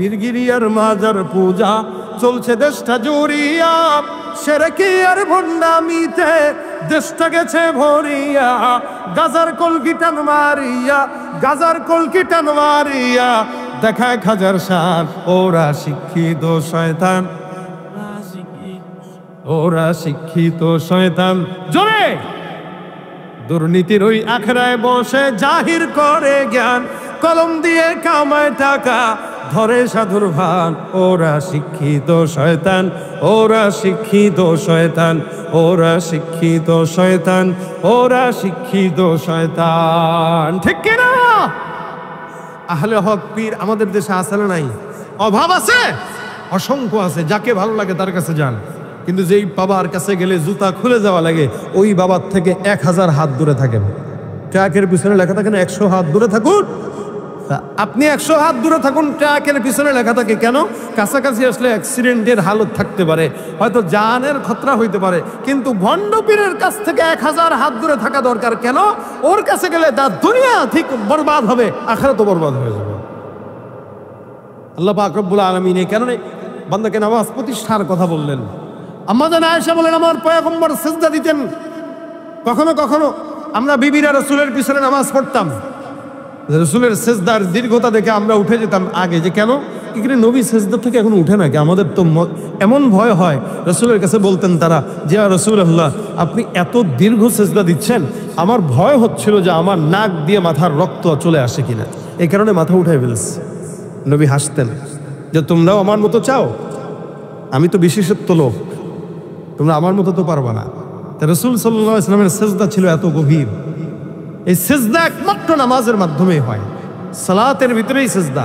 পীরগিরিয়ার মাজার পূজা চলছে দেশটা জুড়িয়া, শিরকি আর ভণ্ডামিতে দেশটা গেছে ভরিয়া। গাজার কলকিটান মারিয়া, গাজার কলকিটান মারিয়া দেখায় খাজার শান। ওরা শিক্ষিত শয়তান, ওরা শিক্ষিত শয়তান। জোরে দুর্নীতির ওই আখড়ায় বসে জাহির করে জ্ঞান, কলম দিয়ে কামায় টাকা ধরে সাধুর ভান। ওরা শিক্ষিত শয়তান, ওরা শিক্ষিত শয়তান, ওরা শিক্ষিত শয়তান, ওরা শিক্ষিত শয়তান। ঠিক কিনা? আহলে হক পীর আমাদের দেশে আছে না নাই? অভাব আছে, অসংখ্য আছে। যাকে ভালো লাগে তার কাছে যান, কিন্তু যেই বাবার কাছে গেলে জুতা খুলে যাওয়া লাগে, ওই বাবার থেকে 1000 হাত দূরে থাকেন। ট্রাকের পিছনে লেখা থাকে না 100 হাত দূরে থাকুন, আপনি 100 হাত দূরে থাকুন। ট্রাকের পিছনে লেখা থাকে কেন? কাছাকাছি আসলে অ্যাক্সিডেন্টের হালত থাকতে পারে, হয়তো জানের খতরা হইতে পারে। কিন্তু ভণ্ড পীরের কাছ থেকে 1000 হাত দূরে থাকা দরকার কেন? ওর কাছে গেলে তার দুনিয়া ঠিক বরবাদ হবে, আখিরাতও বরবাদ হয়ে যাবে। আল্লাহ পাক রব্বুল আলামিন এই কারণে বান্দাকে নামাজ প্রতিষ্ঠার কথা বললেন। আম্মা জান আয়েশা বলেন, আমার পয়গম্বর সিজদা দিতেন। কখনো কখনো আমরা বিবিরা রাসূলের পিছনে নামাজ পড়তাম, রাসূলের সিজদার দীর্ঘতা দেখে আমরা উঠে যেতাম আগে, যে কেন এখানে নবী সিজদা থেকে এখন উঠে নাকি? আমাদের তো এমন ভয় হয়। রাসূলের কাছে বলতেন তারা, যে রাসূলুল্লাহ আপনি এত দীর্ঘ সিজদা দিচ্ছেন, আমার ভয় হচ্ছিল যে আমার নাক দিয়ে মাথার রক্ত চলে আসে কিনা, এই কারণে মাথা উঠাই ফেলছে। নবী হাসতেন যে তোমরাও আমার মতো চাও? আমি তো বিশেষত্ব লোক, তোমরা আমার মতো তো পারবা না। রাসূল সাল্লাল্লাহু আলাইহি ওয়াসাল্লামের সিজদা ছিল এত গভীর। এই সিজদা একমাত্র নামাজের মাধ্যমেই হয়, সালাতের ভিতরেই সিজদা।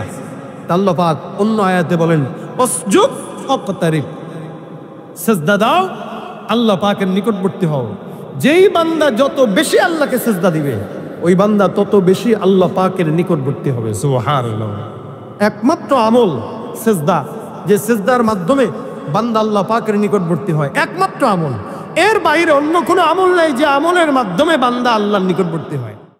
আল্লাহ পাক অন্য আয়াতে বলেন, ওয়াসজুদ ওয়াকতারিব, সিজদা দাও, আল্লাহ পাকের নিকটবর্তী হও। যেই বান্দা যত বেশি আল্লাহকে সিজদা দিবে, ওই বান্দা তত বেশি আল্লাহ পাকের নিকটবর্তী হবে। সুবহানাল্লাহ। একমাত্র আমল সিজদা, যে সিজদার মাধ্যমে বান্দা আল্লাহ পাকের নিকটবর্তী হয়, একমাত্র আমল। এর বাইরে অন্য কোনো আমল নাই যে আমলের মাধ্যমে বান্দা আল্লাহর নিকটবর্তী হয়।